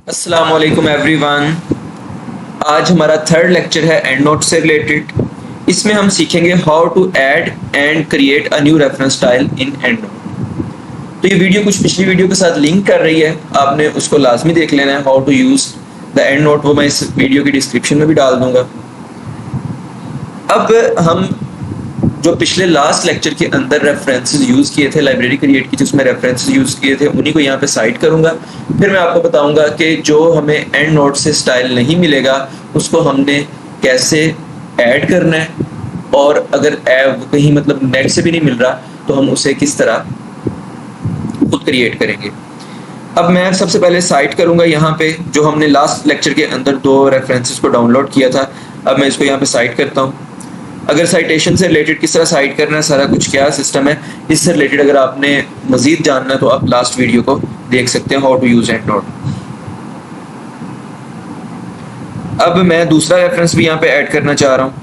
अस्सलाम वालेकुम एवरीवन। आज हमारा थर्ड लेक्चर है एंड नोट से रिलेटेड। इसमें हम सीखेंगे how to add and create a new reference style in EndNote. तो ये वीडियो कुछ पिछली वीडियो के साथ लिंक कर रही है, आपने उसको लाजमी देख लेना है। How to use the EndNote वो मैं इस वीडियो की डिस्क्रिप्शन में भी डाल दूंगा। अब हम जो पिछले लास्ट लेक्चर के अंदर रेफरेंसेस यूज किए थे, लाइब्रेरी क्रिएट की थी, उसमें रेफरेंसेस यूज किए थे, उन्हीं को यहाँ पे साइट करूंगा। फिर मैं आपको बताऊंगा कि जो हमें एंड नोट से स्टाइल नहीं मिलेगा उसको हमने कैसे ऐड करना है, और अगर कहीं मतलब नेट से भी नहीं मिल रहा तो हम उसे किस तरह खुद क्रिएट करेंगे। अब मैं सबसे पहले साइट करूंगा यहाँ पे जो हमने लास्ट लेक्चर के अंदर दो रेफरेंसेस को डाउनलोड किया था। अब मैं इसको यहाँ पे साइट करता हूँ। अगर साइटेशन से रिलेटेड किस तरह साइट करना है, सारा कुछ क्या सिस्टम है, इससे रिलेटेड अगर आपने मजीद जानना है तो आप लास्ट वीडियो को देख सकते हैं, how to use EndNote. अब मैं दूसरा रेफरेंस भी यहाँ पे ऐड करना चाह रहा हूँ।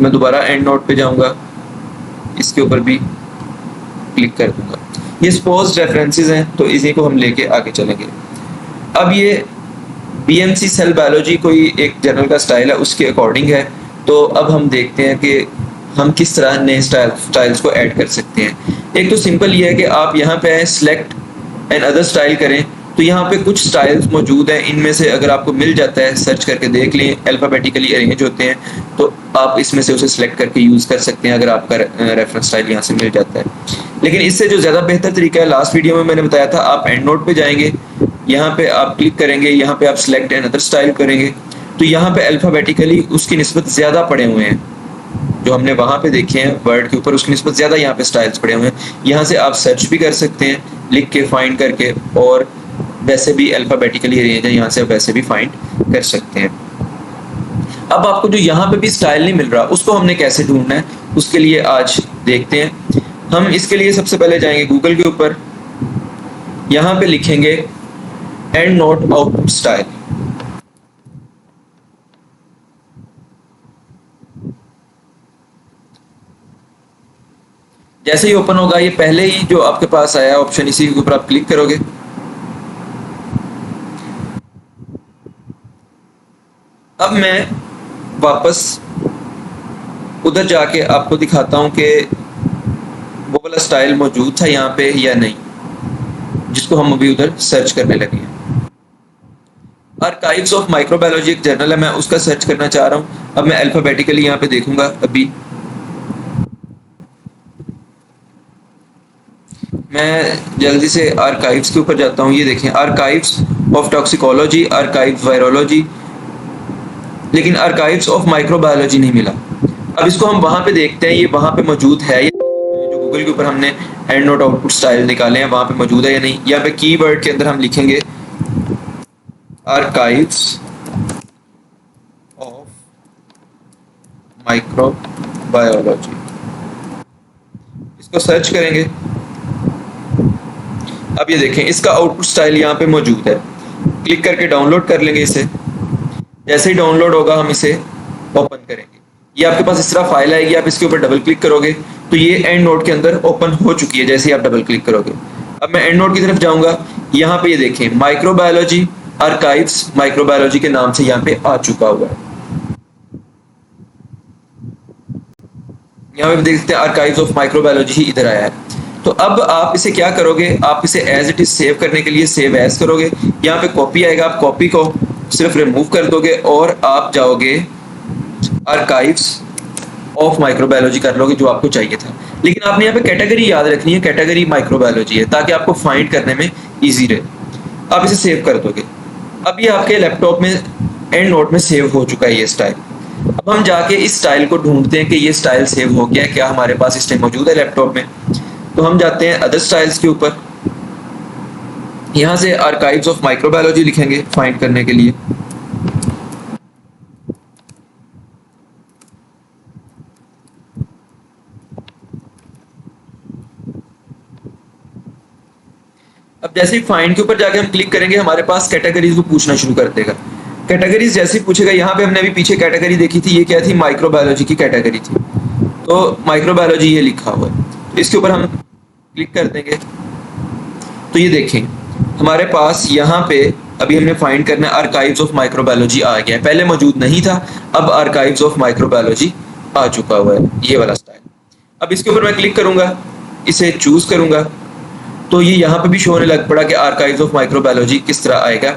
मैं दोबारा एंड नोट पे जाऊंगा, इसके ऊपर भी क्लिक कर दूंगा। ये सपोज रेफरेंसेस हैं तो इसी को हम लेके आगे चलेंगे। अब ये बीएमसी सेल बायोलॉजी कोई एक जर्नल का स्टाइल है, उसके अकॉर्डिंग है। तो अब हम देखते हैं कि हम किस तरह नए स्टाइल्स को ऐड कर सकते हैं। एक तो सिंपल ये है कि आप यहाँ पे आए, सिलेक्ट एंड अदर स्टाइल करें, तो यहाँ पे कुछ स्टाइल्स मौजूद हैं। इनमें से अगर आपको मिल जाता है, सर्च करके देख लें, अल्फाबेटिकली अरेंज होते हैं, तो आप इसमें से उसे सिलेक्ट करके यूज़ कर सकते हैं अगर आपका रेफरेंस स्टाइल यहाँ से मिल जाता है। लेकिन इससे जो ज़्यादा बेहतर तरीका है, लास्ट वीडियो में मैंने बताया था, आप एंड नोट पे जाएंगे, यहाँ पे आप क्लिक करेंगे, यहाँ पे आप सिलेक्ट एंड अदर स्टाइल करेंगे, तो यहाँ पे अल्फाबेटिकली उसकी निस्बत ज़्यादा पड़े हुए हैं। जो हमने वहाँ पे देखे हैं वर्ड के ऊपर, उसकी निस्बत ज़्यादा यहाँ पे स्टाइल्स पड़े हुए हैं। यहाँ से आप सर्च भी कर सकते हैं लिख के, फाइंड करके, और वैसे भी अल्फाबेटिकली अरेंज है, यहाँ से आप वैसे भी फाइंड कर सकते हैं। अब आपको जो यहाँ पे भी स्टाइल नहीं मिल रहा उसको हमने कैसे ढूंढना है, उसके लिए आज देखते हैं। हम इसके लिए सबसे पहले जाएंगे गूगल के ऊपर, यहाँ पे लिखेंगे एंड नोट आउटपुट स्टाइल। जैसे ही ओपन होगा, ये पहले ही जो आपके पास आया ऑप्शन, इसी के ऊपर आप क्लिक करोगे। अब मैं वापस उधर जाके आपको दिखाता हूं कि वो वाला स्टाइल मौजूद था यहाँ पे या नहीं, जिसको हम अभी उधर सर्च करने लगे हैं। आर्काइव्स ऑफ माइक्रोबायोलॉजी एक जर्नल है, मैं उसका सर्च करना चाह रहा हूँ। अब मैं अल्फाबेटिकली यहाँ पे देखूंगा। अभी मैं जल्दी से आर्काइव्स के ऊपर जाता हूँ। ये देखें, archives of toxicology, archive virology, लेकिन आर्काइव्स ऑफ माइक्रोबायोलॉजी नहीं मिला। अब इसको हम वहां पे देखते हैं, ये वहां पे मौजूद है, जो गूगल के ऊपर हमने एंड नोट आउटपुट स्टाइल निकाले हैं, वहां पे मौजूद है या नहीं। यहाँ पे कीवर्ड के अंदर हम लिखेंगे आर्काइव्स ऑफ माइक्रोबायोलॉजी, इसको सर्च करेंगे। अब ये देखें, इसका आउटपुट स्टाइल यहाँ पे मौजूद है। क्लिक करके डाउनलोड कर लेंगे इसे। जैसे ही डाउनलोड होगा हम इसे ओपन करेंगे। ये आपके पास इस तरह फाइल आएगी, आप इसके ऊपर डबल क्लिक करोगे तो ये एंड नोट के अंदर ओपन हो चुकी है, जैसे ही आप डबल क्लिक करोगे। अब मैं एंड नोट की तरफ जाऊंगा। यहाँ पे ये देखें, माइक्रोबायोलॉजी आर्काइव्स माइक्रोबायोलॉजी के नाम से यहाँ पे आ चुका हुआ है। यहाँ पे देख सकते हैं आर्काइव्स ऑफ माइक्रोबायोलॉजी ही इधर आया है। तो अब आप इसे क्या करोगे, आप इसे एज इट इज सेव करने के लिए सेव एज करोगे। यहाँ पे कॉपी आएगा, आप कॉपी को सिर्फ रिमूव कर दोगे और आप जाओगे आर्काइव्स ऑफ माइक्रोबायोलॉजी कर लोगे, जो आपको चाहिए था। लेकिन आपने यहाँ पे कैटेगरी याद रखनी है, कैटेगरी माइक्रोबायोलॉजी है, ताकि आपको फाइंड करने में इजी रहे। आप इसे सेव कर दोगे। अब ये आपके लैपटॉप में एंड नोट में सेव हो चुका है ये स्टाइल। अब हम जाके इस स्टाइल को ढूंढते हैं कि ये स्टाइल सेव हो गया है, क्या हमारे पास इस टाइम मौजूद है लैपटॉप में। तो हम जाते हैं अदर स्टाइल्स के ऊपर, यहाँ से आर्काइव्स ऑफ माइक्रोबायोलॉजी लिखेंगे फाइंड करने के लिए। अब जैसे ही फाइंड के ऊपर जाके हम क्लिक करेंगे, हमारे पास कैटेगरीज को पूछना शुरू कर देगा। कैटेगरीज जैसे ही पूछेगा, यहाँ पे हमने अभी पीछे कैटेगरी देखी थी, ये क्या थी, माइक्रोबायोलॉजी की कैटेगरी थी। तो माइक्रोबायोलॉजी ये लिखा हुआ है, तो इसके ऊपर हम क्लिक कर देंगे। तो ये देखें, हमारे पास यहाँ पे अभी हमने फाइंड करना है आर्काइव्स ऑफ माइक्रोबायोलॉजी आ गया है, पहले मौजूद नहीं था, अब आर्काइव्स ऑफ माइक्रोबायोलॉजी आ चुका हुआ है, ये वाला स्टाइल। अब इसके ऊपर मैं क्लिक करूंगा, इसे चूज करूंगा, तो ये यहाँ पे भी शो होने लग पड़ा कि आर्काइव्स ऑफ माइक्रोबायोलॉजी किस तरह आएगा।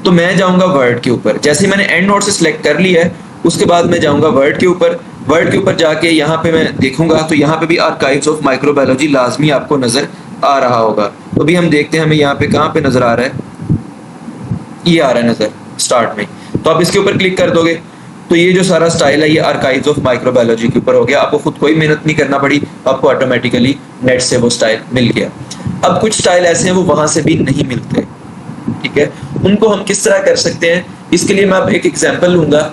तो मैं जाऊंगा वर्ड के ऊपर, जैसे ही मैंने एंड नोट से सिलेक्ट कर लिया है उसके बाद मैं जाऊंगा वर्ड के ऊपर। वर्ड के ऊपर जाके यहाँ पे मैं देखूंगा तो यहाँ पे भी आर्काइव्स ऑफ माइक्रोबायोलॉजी लाजमी आपको नजर आ रहा होगा। तो अभी हम देखते हैं हमें यहाँ पे कहाँ पे नजर आ रहा है, ये आ रहा है नजर स्टार्ट में। तो आप इसके ऊपर क्लिक कर दोगे तो ये जो सारा स्टाइल है ये आर्काइव्स ऑफ माइक्रोबायोलॉजी के ऊपर हो गया। आपको खुद कोई मेहनत नहीं करना पड़ी, आपको ऑटोमेटिकली नेट से वो स्टाइल मिल गया। अब कुछ स्टाइल ऐसे हैं वो वहां से भी नहीं मिलते, ठीक है, उनको हम किस तरह कर सकते हैं, इसके लिए मैं अब एक एग्जांपल लूंगा।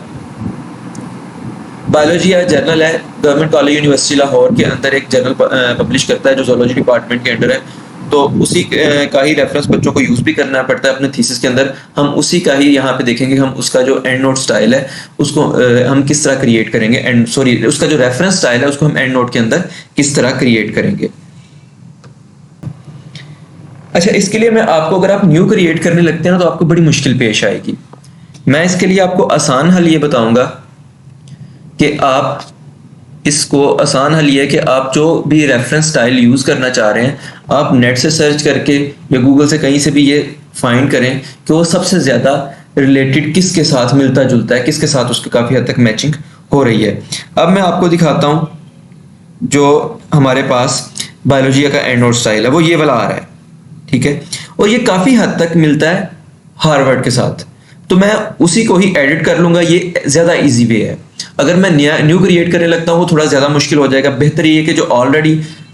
बायोलॉजी या जर्नल है, गवर्नमेंट कॉलेज यूनिवर्सिटी लाहौर के अंदर एक जर्नल पब्लिश करता है जो जोलॉजी डिपार्टमेंट के अंडर है। तो उसी का ही रेफरेंस बच्चों को यूज भी करना पड़ता है अपने थीसिस के अंदर। हम उसी का ही यहाँ पे देखेंगे, हम उसका जो एंड नोट स्टाइल है उसको हम किस तरह क्रिएट करेंगे, एंड सॉरी उसका जो रेफरेंस स्टाइल है उसको हम एंड नोट के अंदर किस तरह क्रिएट करेंगे। अच्छा, इसके लिए मैं आपको, अगर आप न्यू क्रिएट करने लगते हैं ना तो आपको बड़ी मुश्किल पेश आएगी। मैं इसके लिए आपको आसान हल ये बताऊंगा कि आप इसको, आसान हल ये है कि आप जो भी रेफरेंस स्टाइल यूज करना चाह रहे हैं आप नेट से सर्च करके या गूगल से कहीं से भी ये फाइंड करें कि वो सबसे ज्यादा रिलेटेड किसके साथ मिलता जुलता है, किसके साथ उसकी काफी हद तक मैचिंग हो रही है। अब मैं आपको दिखाता हूं जो हमारे पास बायोलॉजी का एंड नोट स्टाइल है वो ये वाला आ रहा है, ठीक है, और ये काफी हद तक मिलता है हार्वर्ड के साथ। तो मैं उसी को ही एडिट कर लूंगा, ये ज्यादा इजी वे है। अगर मैं न्यू क्रिएट करने लगता हूँ वो थोड़ा ज्यादा मुश्किल हो जाएगा। बेहतर ये है कि जो ऑलरेडी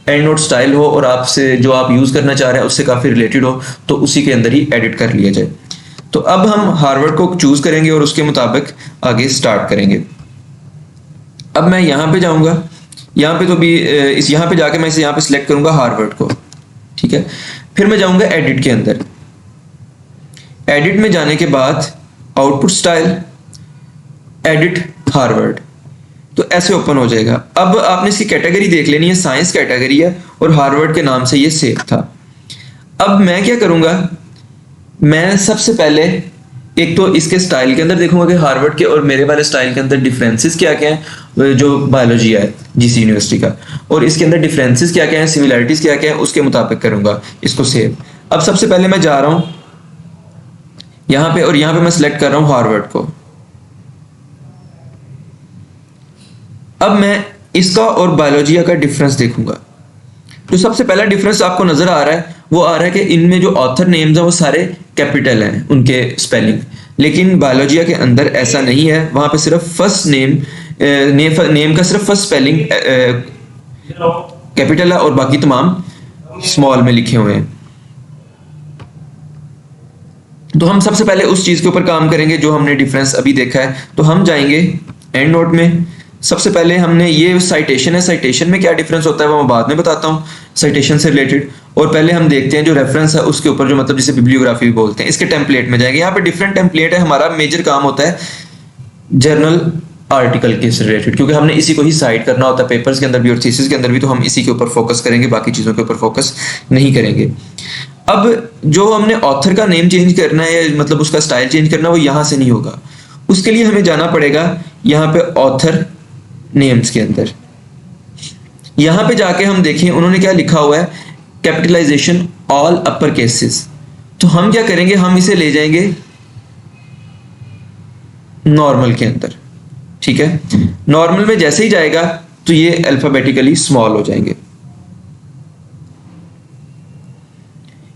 एंड नोट स्टाइल हो और आपसे जो आप यूज करना चाह रहे हैं उससे काफी रिलेटेड हो तो उसी के अंदर ही एडिट कर लिया जाए। तो अब हम हार्वर्ड को चूज करेंगे और उसके मुताबिक आगे स्टार्ट करेंगे। अब मैं यहाँ पे जाऊंगा, यहाँ पे तो भी इस यहाँ पे जाके मैं इसे यहाँ पे सिलेक्ट करूंगा हार्वर्ड को, ठीक है। फिर मैं जाऊंगा एडिट के अंदर। एडिट में जाने के बाद आउटपुट स्टाइल, एडिट हार्वर्ड, तो ऐसे ओपन हो जाएगा। अब आपने इसकी कैटेगरी देख लेनी है, साइंस कैटेगरी है और हार्वर्ड के नाम से ये सेव था। अब मैं क्या करूंगा, मैं सबसे पहले एक तो इसके स्टाइल के अंदर देखूंगा कि हार्वर्ड के और मेरे वाले स्टाइल के अंदर डिफरेंसेस क्या क्या हैं, जो बायोलॉजी है जीसी यूनिवर्सिटी का, और इसके अंदर डिफरेंसेस क्या क्या हैं, सिमिलरिटीज क्या क्या हैं, उसके मुताबिक करूंगा इसको सेव। अब सबसे पहले मैं जा रहा हूं यहां पे और यहां पे मैं सिलेक्ट कर रहा हूं हार्वर्ड को। अब मैं इसका और बायोलॉजी का डिफरेंस देखूंगा। जो सबसे पहला डिफरेंस आपको नजर आ रहा है वो आ रहा है कि इनमें जो ऑथर नेम्स हैं वो सारे कैपिटल हैं उनके स्पेलिंग, लेकिन बायोलॉजी के अंदर ऐसा नहीं है। वहां पे सिर्फ फर्स्ट नेम का सिर्फ फर्स्ट स्पेलिंग कैपिटल है और बाकी तमाम स्मॉल में लिखे हुए हैं। तो हम सबसे पहले उस चीज के ऊपर काम करेंगे जो हमने डिफरेंस अभी देखा है। तो हम जाएंगे एंड नोट में। सबसे पहले हमने ये साइटेशन है, साइटेशन में क्या डिफरेंस होता है वो मैं बाद में बताता हूँ साइटेशन से रिलेटेड। और पहले हम देखते हैं जो रेफरेंस है उसके ऊपर, जो मतलब जिसे बिब्लियोग्राफी भी बोलते हैं, इसके टेम्पलेट में जाएंगे। यहाँ पे डिफरेंट टेम्पलेट है। हमारा मेजर काम होता है जर्नल आर्टिकल के से रिलेटेड, क्योंकि हमने इसी को ही साइट करना होता है पेपर्स के अंदर भी और थीसिस के अंदर भी। तो हम इसी के ऊपर फोकस करेंगे, बाकी चीजों के ऊपर फोकस नहीं करेंगे। अब जो हमने ऑथर का नेम चेंज करना है या मतलब उसका स्टाइल चेंज करना है वो यहाँ से नहीं होगा। उसके लिए हमें जाना पड़ेगा यहाँ पे ऑथर नेम्स के अंदर। यहां पे जाके हम देखें उन्होंने क्या लिखा हुआ है, कैपिटलाइजेशन ऑल अपर केसेस। तो हम क्या करेंगे, हम इसे ले जाएंगे नॉर्मल के अंदर, ठीक है। नॉर्मल में जैसे ही जाएगा तो ये अल्फाबेटिकली स्मॉल हो जाएंगे।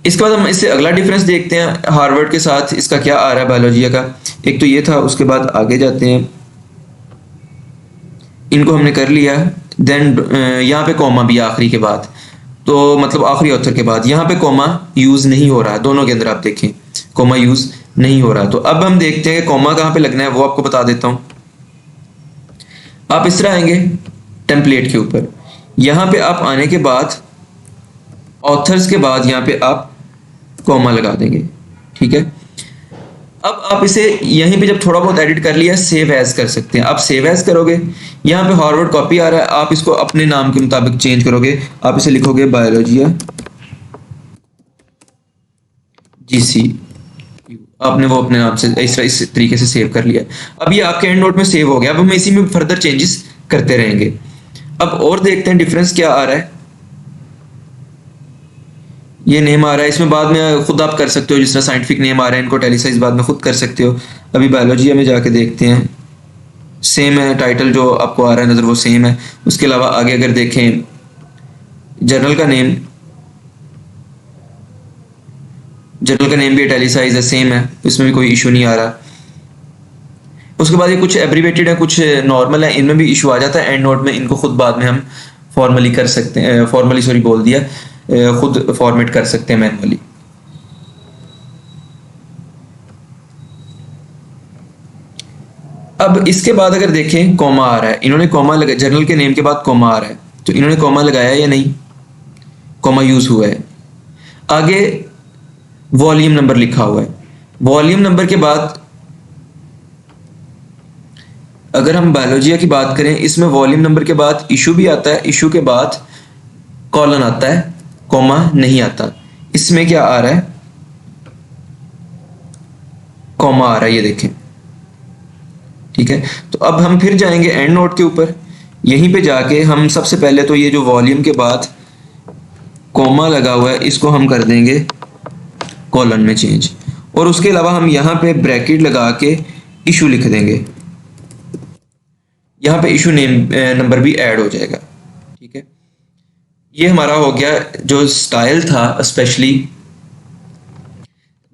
इसके बाद हम इससे अगला डिफरेंस देखते हैं हार्वर्ड के साथ इसका क्या आ रहा है बायोलॉजी का। एक तो ये था, उसके बाद आगे जाते हैं, इनको हमने कर लिया। देन यहाँ पे कॉमा भी आखिरी के बाद, तो मतलब आखिरी ऑथर के बाद यहाँ पे कॉमा यूज नहीं हो रहा। दोनों के अंदर आप देखें कॉमा यूज नहीं हो रहा। तो अब हम देखते हैं कि कॉमा कहाँ पे लगना है, वो आपको बता देता हूँ। आप इस तरह आएंगे टेम्पलेट के ऊपर, यहाँ पे आप आने के बाद ऑथर्स के बाद यहाँ पे आप कॉमा लगा देंगे, ठीक है। अब आप इसे यहीं पे जब थोड़ा बहुत एडिट कर लिया सेव एज कर सकते हैं। आप सेव एज करोगे, यहाँ पे हार्वर्ड कॉपी आ रहा है, आप इसको अपने नाम के मुताबिक चेंज करोगे। आप इसे लिखोगे बायोलॉजी जीसी आपने वो अपने नाम से इस तरीके से सेव कर लिया। अब ये आपके एंड नोट में सेव हो गया। अब हम इसी में फर्दर चेंजेस करते रहेंगे। अब और देखते हैं डिफरेंस क्या आ रहा है। ये नेम आ रहा है, इसमें बाद में खुद आप कर सकते हो, जिस तरह साइंटिफिक नेम आ रहे हैं इनको टैलिसाइज बाद में खुद कर सकते हो। अभी बायोलॉजी में जाके देखते हैं, सेम है टाइटल जो आपको आ रहा है नज़र वो सेम है। उसके अलावा आगे अगर देखें जर्नल का नेम, जर्नल का नेम भी इटैलिसाइज है, सेम है, इसमें भी कोई इशू नहीं आ रहा। उसके बाद ये कुछ एब्रीवेटेड है, कुछ नॉर्मल है, इनमें भी इशू आ जाता है एंड नोट में। इनको खुद बाद में हम फॉर्मली कर सकते हैं, फॉर्मली सॉरी बोल दिया, खुद फॉर्मेट कर सकते हैं मैनुअली। अब इसके बाद अगर देखें कॉमा आ रहा है, इन्होंने कॉमा लगा, जर्नल के नेम के बाद कॉमा आ रहा है, तो इन्होंने कॉमा लगाया या नहीं, कॉमा यूज हुआ है। आगे वॉल्यूम नंबर लिखा हुआ है, वॉल्यूम नंबर के बाद अगर हम बायोलॉजिया की बात करें, इसमें वॉल्यूम नंबर के बाद इशू भी आता है, इशू के बाद कॉलन आता है, कॉमा नहीं आता। इसमें क्या आ रहा है, कॉमा आ रहा है, ये देखें, ठीक है। तो अब हम फिर जाएंगे एंड नोट के ऊपर। यहीं पे जाके हम सबसे पहले तो ये जो वॉल्यूम के बाद कॉमा लगा हुआ है इसको हम कर देंगे कॉलन में चेंज, और उसके अलावा हम यहाँ पे ब्रैकेट लगा के इशू लिख देंगे। यहाँ पे इशू नेम नंबर भी ऐड हो जाएगा, ठीक है। ये हमारा हो गया जो स्टाइल था स्पेशली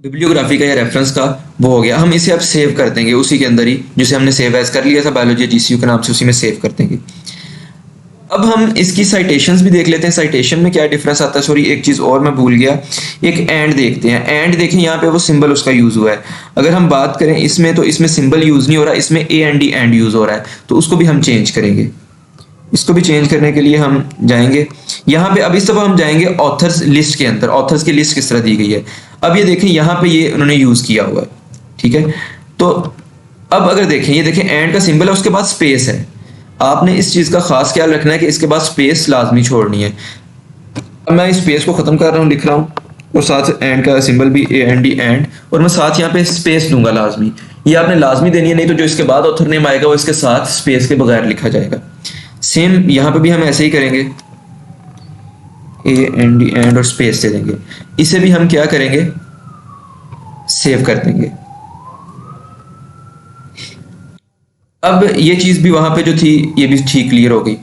बिब्लियोग्राफी का या रेफरेंस का, वो हो गया। हम इसे अब सेव कर देंगे उसी के अंदर ही जिसे हमने सेव एज कर लिया था बायोलॉजी जीसीयू के नाम से, उसी में सेव कर देंगे। अब हम इसकी साइटेशंस भी देख लेते हैं, साइटेशन में क्या डिफरेंस आता है। सॉरी एक चीज़ और मैं भूल गया, एक एंड देखते हैं। एंड देखें यहाँ पे वो सिंबल उसका यूज़ हुआ है। अगर हम बात करें इसमें, तो इसमें सिंबल यूज़ नहीं हो रहा, इसमें A and D and use हो रहा है, तो उसको भी हम चेंज करेंगे। इसको भी चेंज करने के लिए हम जाएंगे यहाँ पे। अब इस दफ़ा हम जाएंगे ऑथर्स लिस्ट के अंदर, ऑथर्स की लिस्ट किस तरह दी गई है। अब ये देखें यहाँ पे ये उन्होंने यूज़ किया हुआ है, ठीक है। तो अब अगर देखें, ये देखें एंड का सिंबल है, उसके बाद स्पेस है। आपने इस चीज़ का खास ख्याल रखना है कि इसके बाद स्पेस लाजमी छोड़नी है। अब मैं इस स्पेस को ख़त्म कर रहा हूँ, लिख रहा हूँ, और साथ एंड का सिंबल भी ए एंड डी एंड, और मैं साथ यहाँ पे स्पेस दूंगा लाजमी। ये आपने लाजमी देनी है, नहीं तो जो इसके बाद ऑथर नेम आएगा वो इसके साथ स्पेस के बगैर लिखा जाएगा। सेम यहाँ पे भी हम ऐसे ही करेंगे, ए एंड डी एंड और स्पेस दे देंगे। इसे भी हम क्या करेंगे, सेव कर देंगे। अब ये चीज़ भी वहाँ पे जो थी ये भी ठीक क्लियर हो गई।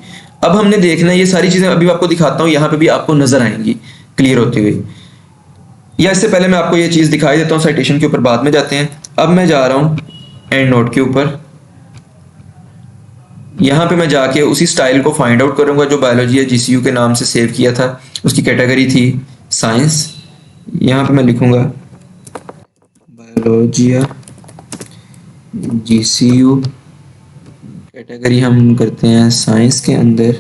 अब हमने देखना है, ये सारी चीज़ें अभी आपको दिखाता हूँ, यहाँ पे भी आपको नज़र आएंगी क्लियर होती हुई। या इससे पहले मैं आपको ये चीज़ दिखाई देता हूँ, साइटेशन के ऊपर बाद में जाते हैं। अब मैं जा रहा हूँ एंड नोट के ऊपर, यहाँ पे मैं जाके उसी स्टाइल को फाइंड आउट करूँगा जो बायोलॉजी जीसीयू के नाम से सेव किया था। उसकी कैटेगरी थी साइंस। यहाँ पे मैं लिखूँगा बायोलॉजिया जीसीयू, कैटेगरी हम करते हैं साइंस के अंदर।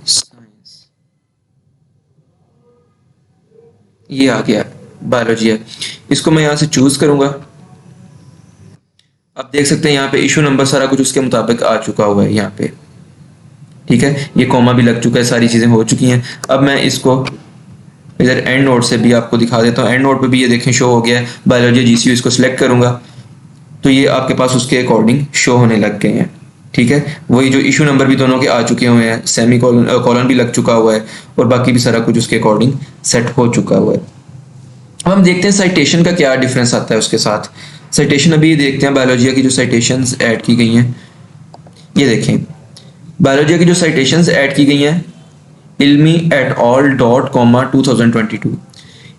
साइंस, ये आ गया बायोलॉजी है, इसको मैं यहाँ से चूज करूंगा। आप देख सकते हैं यहाँ पे इशू नंबर सारा कुछ उसके मुताबिक आ चुका हुआ है यहाँ पे, ठीक है। ये कॉमा भी लग चुका है, सारी चीज़ें हो चुकी हैं। अब मैं इसको इधर एंड नोट से भी आपको दिखा देता हूँ। एंड नोट पे भी ये देखें शो हो गया है बायोलॉजी जीसीयू। इसको सिलेक्ट करूंगा तो ये आपके पास उसके अकॉर्डिंग शो होने लग गए हैं, ठीक है। वही जो इशू नंबर भी दोनों के आ चुके हुए हैं, सेमी कॉलन भी लग चुका हुआ है, और बाकी भी सारा कुछ उसके अकॉर्डिंग सेट हो चुका हुआ है। अब हम देखते हैं साइटेशन का क्या डिफरेंस आता है उसके साथ। साइटेशन अभी देखते हैं बायोलॉजिया की जो साइटेशंस ऐड की गई हैं। ये देखें बायोलॉजिया की जो साइटेशंस ऐड की गई हैं, इल्मी एट ऑल डॉट कॉमा 2022।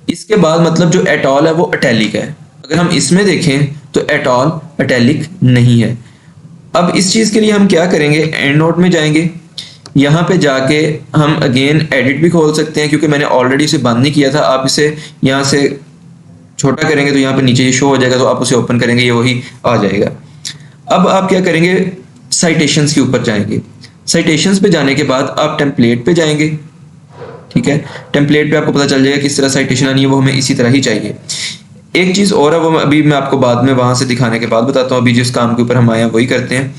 इसके बाद मतलब जो एट ऑल है वो अटैलिक है। अगर हम इसमें देखें तो एट ऑल अटैलिक नहीं है। अब इस चीज़ के लिए हम क्या करेंगे, एंड नोट में जाएंगे, यहाँ पे जाके हम अगेन एडिट भी खोल सकते हैं, क्योंकि मैंने ऑलरेडी इसे बंद नहीं किया था। आप इसे यहाँ से छोटा करेंगे तो यहाँ पे नीचे ये शो हो जाएगा, तो आप उसे ओपन करेंगे ये वही आ जाएगा। अब आप क्या करेंगे, साइटेशंस के ऊपर जाएंगे। साइटेशंस पे जाने के बाद आप टेम्पलेट पे जाएंगे, ठीक है। टेम्पलेट पे आपको पता चल जाएगा किस तरह साइटेशन आनी है, वो हमें इसी तरह ही चाहिए। एक चीज़ और है, वो अभी मैं आपको बाद में वहाँ से दिखाने के बाद बताता हूँ। अभी जिस काम के ऊपर हम आए हैं वही करते हैं।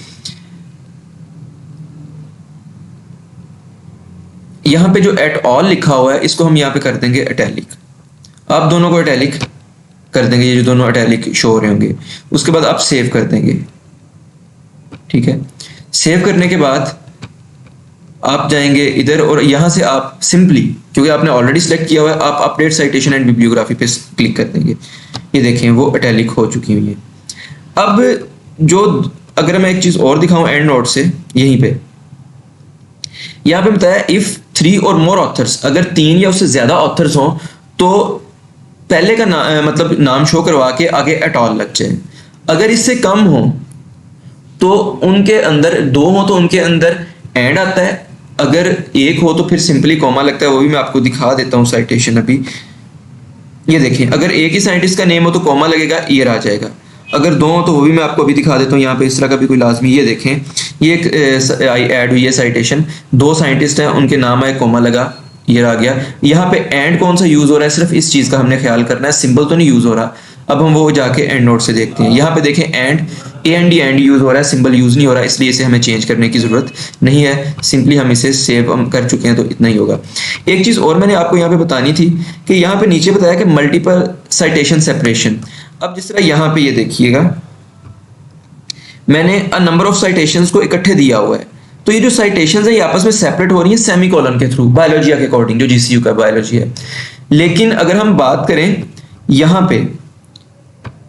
यहाँ पे जो एट ऑल लिखा हुआ है इसको हम यहाँ पे कर देंगे इटैलिक। आप दोनों को इटैलिक कर देंगे, ये जो दोनों इटैलिक शो हो रहे होंगे। उसके बाद आप सेव कर देंगे, ठीक है। सेव करने के बाद आप जाएंगे इधर और यहाँ से आप सिंपली, क्योंकि आपने ऑलरेडी सेलेक्ट किया हुआ है, आप अपडेट साइटेशन एंड बिब्लियोग्राफी पे क्लिक कर देंगे। ये देखें वो इटैलिक हो चुकी हुई है। अब जो अगर मैं एक चीज़ और दिखाऊं एंड नोट से, यहीं पे यहाँ पे बताया इफ 3 और मोर ऑथर्स, अगर 3 या उससे ज़्यादा ऑथर्स हों तो पहले का मतलब नाम शो करवा के आगे एट ऑल लग जाए। अगर इससे कम हो तो उनके अंदर, 2 हो तो उनके अंदर एंड आता है, अगर 1 हो तो फिर सिंपली कॉमा लगता है। वो भी मैं आपको दिखा देता हूँ साइटेशन अभी। ये देखें, अगर एक ही साइंटिस्ट का नेम हो तो कॉमा लगेगा, ईयर आ जाएगा। अगर 2 हो तो वो भी मैं आपको अभी दिखा देता हूँ यहाँ पे, इस तरह का भी कोई लाजमी। ये देखें, ये एक ऐड हुई है साइटेशन, 2 साइंटिस्ट हैं, उनके नाम है, कॉमा लगा, ईयर आ गया। यहाँ पे एंड कौन सा यूज हो रहा है, सिर्फ इस चीज का हमने ख्याल करना है, सिंबल तो नहीं यूज हो रहा। अब हम वो जाके एंड नोट से देखते हैं। यहाँ पे देखें and, A and D and use हो रहा है, सिंबल यूज नहीं हो रहा, इसलिए इसे हमें चेंज करने की जरूरत नहीं है। सिंपली हम इसे सेव हम कर चुके हैं तो इतना ही होगा। एक चीज और मैंने आपको यहाँ पे बतानी थी कि यहाँ पे नीचे बताया कि मल्टीपल साइटेशन सेपरेशन। अब जिस तरह यहाँ पे ये देखिएगा, मैंने अ नंबर ऑफ साइटेशंस को इकट्ठे दिया हुआ है, तो ये जो साइटेशंस है ये आपस में सेपरेट हो रही है सेमीकोलन के थ्रू, बायोलॉजिया के अकॉर्डिंग, जो जीसीयू का बायोलॉजी है। लेकिन अगर हम बात करें यहाँ पे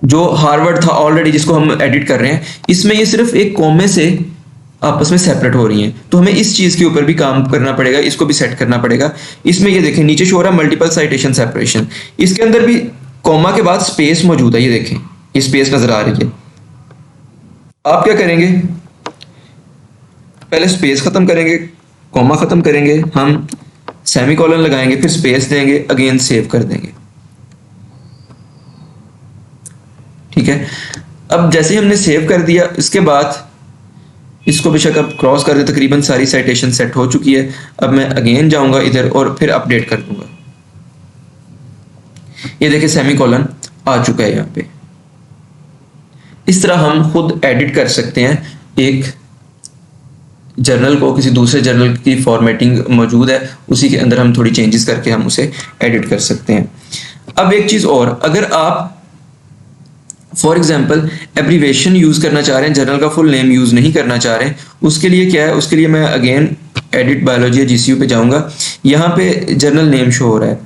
जो हार्वर्ड था ऑलरेडी, जिसको हम एडिट कर रहे हैं, इसमें ये सिर्फ एक कॉमे से आपस में सेपरेट हो रही हैं। तो हमें इस चीज के ऊपर भी काम करना पड़ेगा, इसको भी सेट करना पड़ेगा। इसमें ये देखें नीचे शो हो रहा है मल्टीपल साइटेशन सेपरेशन, इसके अंदर भी कॉमा के बाद स्पेस मौजूद है। ये देखें, ये स्पेस नजर आ रही है। आप क्या करेंगे, पहले स्पेस खत्म करेंगे, कॉमा खत्म करेंगे, हम सेमीकोलन लगाएंगे, फिर स्पेस देंगे, अगेन सेव कर देंगे, ठीक है। अब जैसे ही हमने सेव कर दिया, इसके बाद इसको बेशक अब क्रॉस कर दे, तकरीबन सारी साइटेशन सेट हो चुकी है। अब मैं अगेन जाऊंगा इधर और फिर अपडेट कर दूंगा। ये देखिए सेमीकोलन आ चुका है यहाँ पे। इस तरह हम खुद एडिट कर सकते हैं एक जर्नल को, किसी दूसरे जर्नल की फॉर्मेटिंग मौजूद है, उसी के अंदर हम थोड़ी चेंजेस करके हम उसे एडिट कर सकते हैं। अब एक चीज़ और, अगर आप फॉर एग्जांपल एब्रीवेशन यूज़ करना चाह रहे हैं, जर्नल का फुल नेम यूज़ नहीं करना चाह रहे हैं, उसके लिए क्या है, उसके लिए मैं अगेन एडिट बायोलॉजी जीसीयू पे जाऊंगा। यहाँ पे जर्नल नेम शो हो रहा है,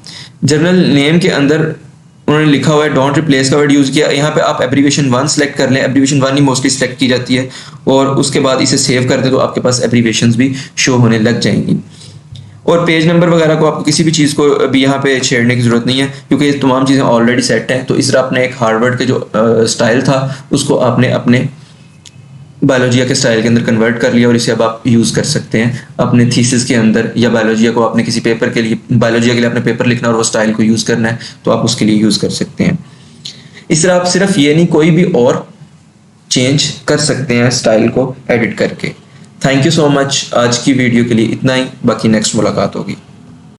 जर्नल नेम के अंदर उन्होंने लिखा हुआ है डोंट रिप्लेस का वर्ड यूज़ किया। यहाँ पे आप एब्रीवेशन 1 सेलेक्ट कर लें, एब्रीवेशन 1 ही मोस्टली सेलेक्ट की जाती है, और उसके बाद इसे सेव कर दे तो आपके पास एब्रीवेशंस भी शो होने लग जाएंगी। और पेज नंबर वगैरह को आपको किसी भी चीज़ को अभी यहाँ पे छेड़ने की ज़रूरत नहीं है, क्योंकि ये तमाम चीज़ें ऑलरेडी सेट हैं। तो इस तरह आपने एक हार्वर्ड के जो स्टाइल था उसको आपने अपने बायोलॉजिया के स्टाइल के अंदर कन्वर्ट कर लिया, और इसे अब आप यूज़ कर सकते हैं अपने थीसिस के अंदर, या बायोलॉजिया को आपने किसी पेपर के लिए, बायोलॉजिया के लिए अपने पेपर लिखना और वो स्टाइल को यूज़ करना है तो आप उसके लिए यूज़ कर सकते हैं। इस तरह आप सिर्फ ये नहीं, कोई भी और चेंज कर सकते हैं स्टाइल को एडिट करके। थैंक यू सो मच, आज की वीडियो के लिए इतना ही, बाकी नेक्स्ट मुलाकात होगी।